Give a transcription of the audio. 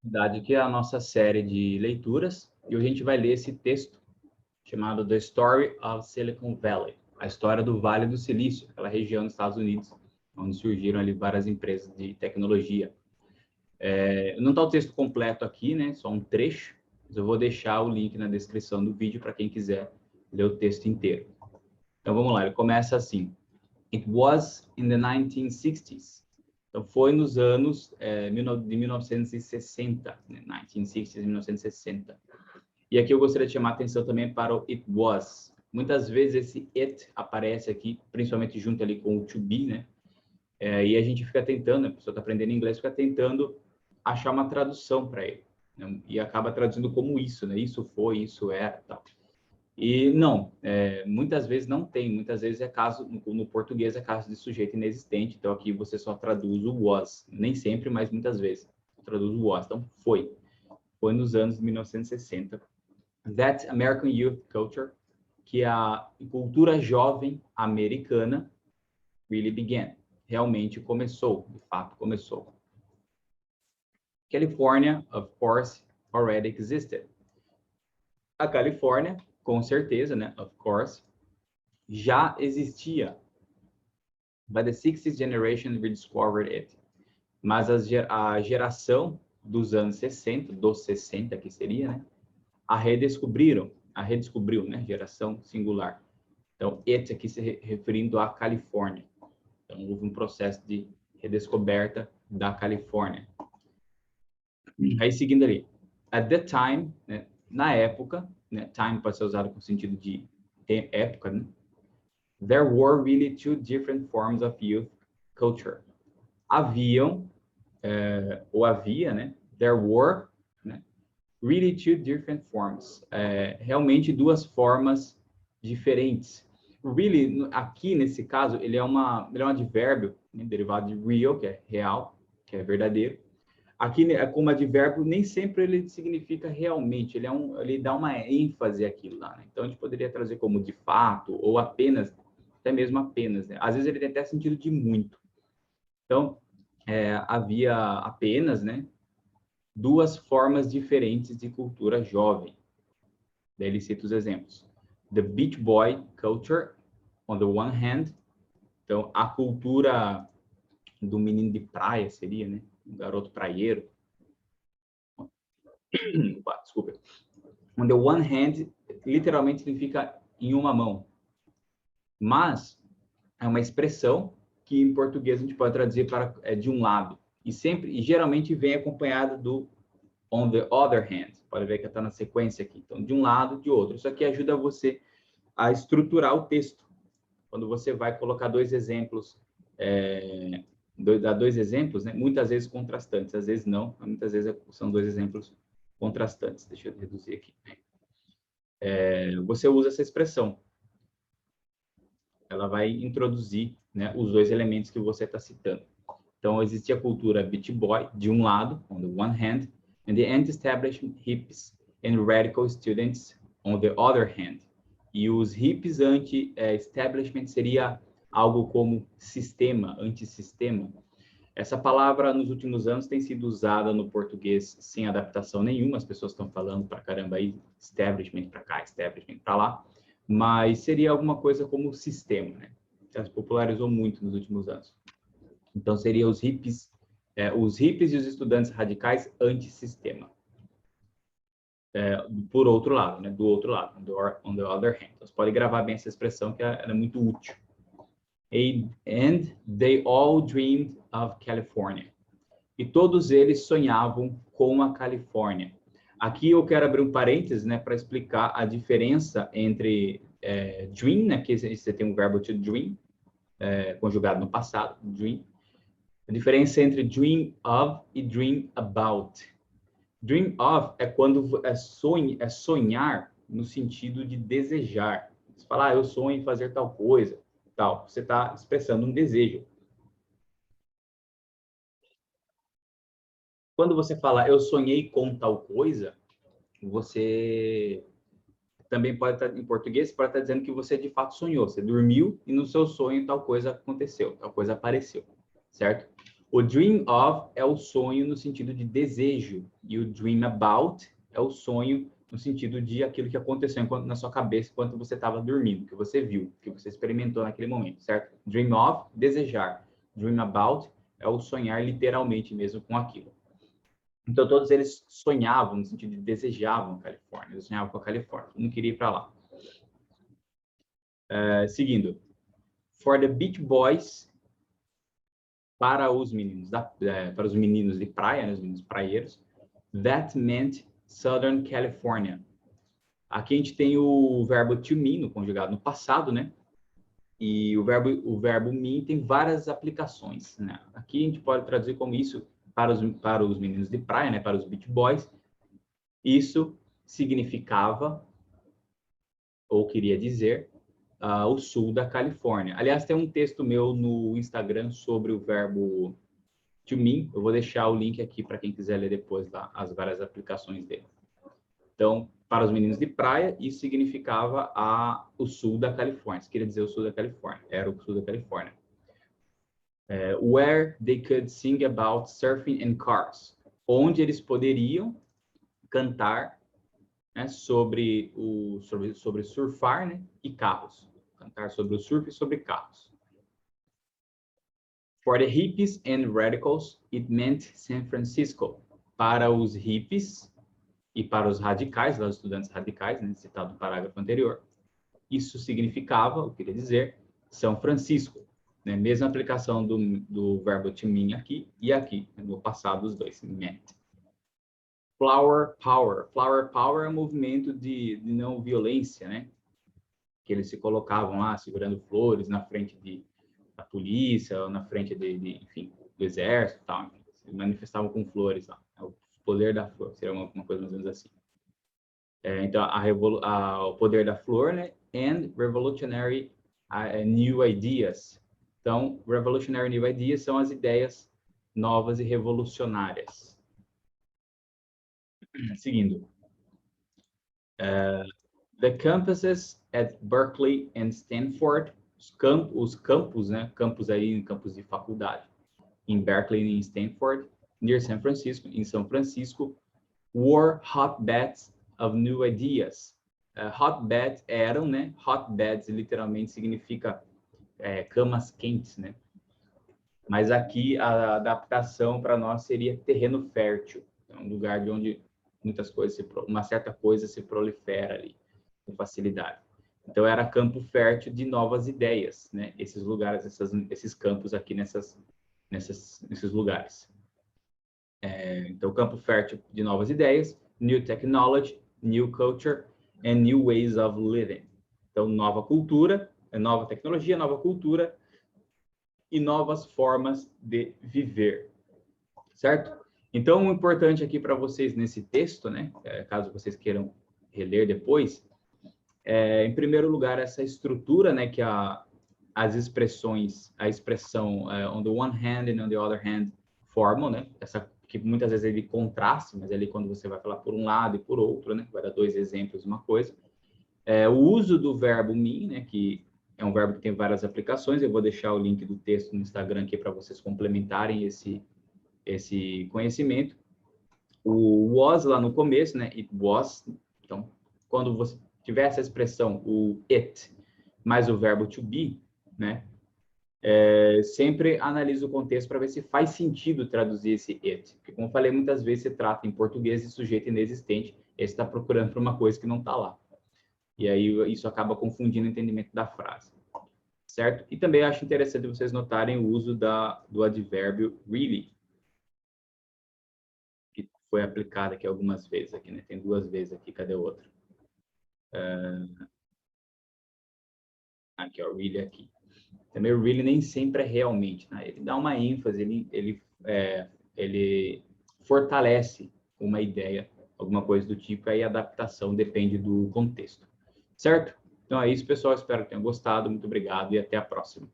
Verdade, que é a nossa série de leituras, e hoje a gente vai ler esse texto chamado The Story of Silicon Valley, a história do Vale do Silício, aquela região dos Estados Unidos, onde surgiram ali várias empresas de tecnologia. Não está o texto completo aqui, né? Só um trecho, mas eu vou deixar o link na descrição do vídeo para quem quiser ler o texto inteiro. Então vamos lá, ele começa assim. It was in the 1960s. Então, foi nos anos de 1960, né? 1960s, 1960. E aqui eu gostaria de chamar a atenção também para o it was. Muitas vezes esse it aparece aqui, principalmente junto ali com o to be, né? E a gente fica tentando, a pessoa está aprendendo inglês, fica tentando achar uma tradução para ele, né? E acaba traduzindo como isso, né? Isso foi, isso era, tal. E não, muitas vezes não tem, muitas vezes é caso, no português é caso de sujeito inexistente, então aqui você só traduz o was, nem sempre, mas muitas vezes traduz o was. Então foi nos anos de 1960. That American Youth Culture, que a cultura jovem americana really began, realmente começou, de fato começou. California, of course, already existed. A Califórnia, com certeza, né, of course, já existia. But the 60th generation rediscovered it. Mas a geração dos anos 60, dos 60 que seria, né? A redescobriu, né? Geração singular. Então, it aqui se referindo à Califórnia. Então, houve um processo de redescoberta da Califórnia. Aí, seguindo ali. At the time, né? Na época, né? Time pode ser usado com sentido de época, né? There were really two different forms of youth culture. Haviam, ou havia, né? There were, né? Really two different forms. Realmente duas formas diferentes. Really, aqui nesse caso, ele é um advérbio, né? Derivado de real, que é real, que é verdadeiro. Aqui, como advérbio, nem sempre ele significa realmente, ele dá uma ênfase àquilo lá, né? Então, a gente poderia trazer como de fato, ou apenas, até mesmo apenas, né? Às vezes ele tem até sentido de muito. Então, havia apenas, né, duas formas diferentes de cultura jovem. Daí ele cita os exemplos. The beach boy culture, on the one hand. Então, a cultura do menino de praia seria, né? Um garoto praieiro. Desculpa. On the one hand, literalmente significa em uma mão. Mas é uma expressão que em português a gente pode traduzir para de um lado. E geralmente vem acompanhada do on the other hand. Pode ver que está na sequência aqui. Então, de um lado, de outro. Isso aqui ajuda você a estruturar o texto. Quando você vai colocar dois exemplos, dar dois exemplos, né? Muitas vezes contrastantes, às vezes não, mas muitas vezes são dois exemplos contrastantes. Deixa eu reduzir aqui. Você usa essa expressão. Ela vai introduzir, né, os dois elementos que você está citando. Então, existia a cultura beach boy, de um lado, on the one hand, and the anti-establishment hippies and radical students, on the other hand. E os hippies anti-establishment seria algo como sistema, antissistema. Essa palavra, nos últimos anos, tem sido usada no português sem adaptação nenhuma. As pessoas estão falando para caramba aí, establishment para cá, establishment para lá. Mas seria alguma coisa como sistema, né? Se popularizou muito nos últimos anos. Então, seria os hippies e os estudantes radicais antissistema. Por outro lado, né? Do outro lado, on the other hand. Então, você pode gravar bem essa expressão, que ela é muito útil. And they all dreamed of California. E todos eles sonhavam com a Califórnia. Aqui eu quero abrir um parênteses, né, para explicar a diferença entre dream, né, que você tem um verbo to dream, conjugado no passado, dream. A diferença entre dream of e dream about. Dream of é quando é sonhar no sentido de desejar. Você fala, eu sonho em fazer tal coisa, tal. Você está expressando um desejo. Quando você fala, eu sonhei com tal coisa, você também pode estar, em português, pode estar dizendo que você de fato sonhou. Você dormiu e no seu sonho tal coisa aconteceu, tal coisa apareceu, certo? O dream of é o sonho no sentido de desejo, e o dream about é o sonho no sentido de aquilo que aconteceu na sua cabeça enquanto você estava dormindo, que você viu, que você experimentou naquele momento, certo? Dream of, desejar. Dream about é o sonhar literalmente mesmo com aquilo. Então, todos eles sonhavam, no sentido de desejavam a Califórnia, eles sonhavam com a Califórnia, não queria ir para lá. Seguindo. For the Beach Boys, para os meninos de praia, né, os meninos praieiros, that meant Southern California. Aqui a gente tem o verbo to mean, no conjugado no passado, né? E o verbo mean tem várias aplicações, né? Aqui a gente pode traduzir como isso para os meninos de praia, né? Para os beach boys. Isso significava, ou queria dizer, o sul da Califórnia. Aliás, tem um texto meu no Instagram sobre o verbo to mean. Eu vou deixar o link aqui para quem quiser ler depois lá, as várias aplicações dele. Então, para os meninos de praia, isso significava o sul da Califórnia. Isso queria dizer o sul da Califórnia. Era o sul da Califórnia. Where they could sing about surfing and cars. Onde eles poderiam cantar, né, sobre surfar, né, e carros. Cantar sobre o surf e sobre carros. For the hippies and radicals, it meant San Francisco. Para os hippies e para os radicais, os estudantes radicais, né, citado no parágrafo anterior, isso significava, eu queria dizer, São Francisco. Né? Mesma aplicação do verbo to mean aqui e aqui, no passado, os dois, meant. Flower Power. Flower Power é um movimento de não violência, né? Que eles se colocavam lá segurando flores na frente da polícia, ou na frente enfim, do exército, tal. Se manifestavam com flores lá. O poder da flor, seria uma coisa mais ou menos assim. Então, o poder da flor, né? And revolutionary new ideas. Então, revolutionary new ideas são as ideias novas e revolucionárias. Seguindo. The campuses at Berkeley and Stanford, os campos, né? Campus aí, campus de faculdade, em Berkeley e em Stanford, near San Francisco, em São Francisco, were hotbeds of new ideas. Hotbeds eram, né? Hotbeds literalmente significa camas quentes, né? Mas aqui a adaptação para nós seria terreno fértil, um lugar de onde muitas coisas, uma certa coisa se prolifera ali com facilidade. Então era campo fértil de novas ideias, né? Esses lugares, esses campos aqui nesses lugares. Então campo fértil de novas ideias, new technology, new culture and new ways of living. Então nova cultura, nova tecnologia, nova cultura e novas formas de viver, certo? Então, o importante aqui para vocês nesse texto, né, caso vocês queiram reler depois, em primeiro lugar, essa estrutura, né, que as expressões, a expressão on the one hand and on the other hand formam, né, essa que muitas vezes ele contrasta, mas ali quando você vai falar por um lado e por outro, né, vai dar dois exemplos de uma coisa. O uso do verbo mean, né, que é um verbo que tem várias aplicações. Eu vou deixar o link do texto no Instagram aqui para vocês complementarem esse conhecimento. O was lá no começo, né? It was. Então, quando você tiver essa expressão, o it, mais o verbo to be, né? Sempre analisa o contexto para ver se faz sentido traduzir esse it. Porque, como eu falei, muitas vezes se trata em português de sujeito inexistente. Ele está procurando por uma coisa que não está lá. E aí isso acaba confundindo o entendimento da frase, certo? E também acho interessante vocês notarem o uso do advérbio really, que foi aplicado aqui algumas vezes, aqui, né? Tem duas vezes aqui, cadê o outro? Aqui, ó, really aqui. Também o really nem sempre é realmente, né? Ele dá uma ênfase, ele fortalece uma ideia, alguma coisa do tipo, aí a adaptação depende do contexto. Certo? Então é isso, pessoal. Espero que tenham gostado. Muito obrigado e até a próxima.